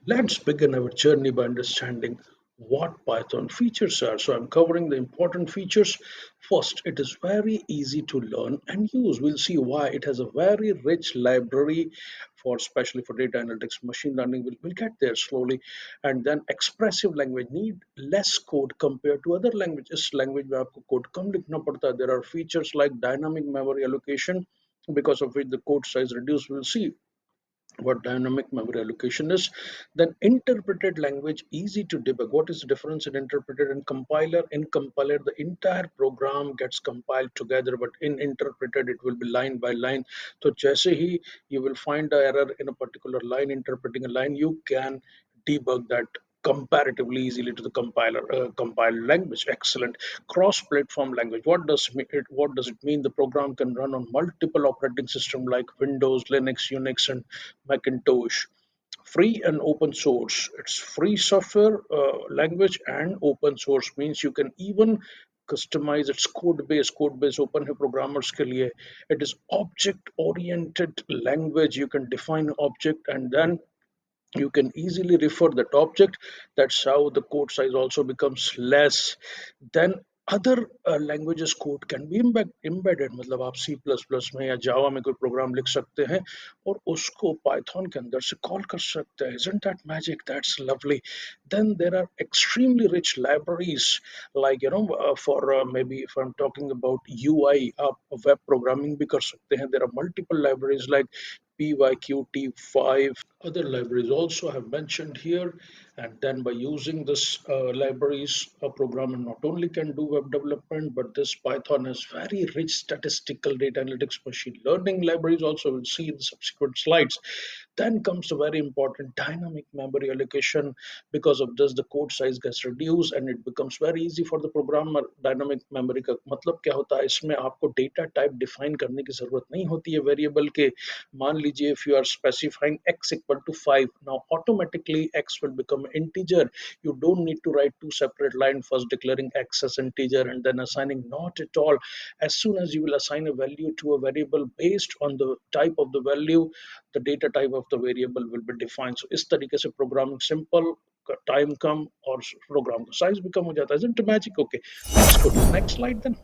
Let's begin our journey by understanding what Python features are. So I'm covering the important features. First, it is very easy to learn and use. We'll see why it has a very rich library for especially for data analytics, machine learning. We'll get there slowly. And then expressive language need less code compared to other languages. Language में आपको code कम लिखना पड़ता है. There are features like dynamic memory allocation because of which the code size reduced. We'll see what dynamic memory allocation is. Then interpreted language easy to debug. What is the difference in interpreted and compiler? In compiler the entire program gets compiled together, but in interpreted it will be line by line. So जैसे ही you will find a error in a particular line, interpreting a line, you can debug that comparatively easily to the compiler compiled language. Excellent. Cross platform language, what does it mean? The program can run on multiple operating systems like Windows, Linux, Unix, and Macintosh. Free and open source, it's free software language, and open source means you can even customize its code base open है programmers के लिए. It is object oriented language. You can define object and then you can easily refer that object. That's how the code size also becomes less. Then other languages code can be embedded. मतलब आप C++ में या Java में कोई programme लिख सकते हैं और उसको Python के अंदर से कॉल कर सकते हैं. Isn't that magic? That's lovely. Then there are extremely rich libraries like for maybe if I'm talking about UI, आप web programming भी कर सकते हैं. There are multiple libraries like PyQt5. Other libraries also have mentioned here, and then by using this libraries, a programmer not only can do web development, but this Python has very rich statistical data analytics, machine learning libraries also. We'll see in the subsequent slides. Then comes the very important dynamic memory allocation. Because of this, the code size gets reduced and it becomes very easy for the programmer. Dynamic memory का मतलब क्या होता है? इसमें आपको data type define करने की जरूरत नहीं होती है variable के. मान लीजिए if you are specifying x equal to 5, now automatically x will become an integer. You don't need to write two separate lines, first declaring x as integer and then assigning. Not at all. As soon as you will assign a value to a variable, based on the type of the value, the data type of the variable will be defined. So इस तरीके से programming simple, time कम और program का size भी कम हो जाता है. Isn't it magic? Okay, let's go to the next slide then.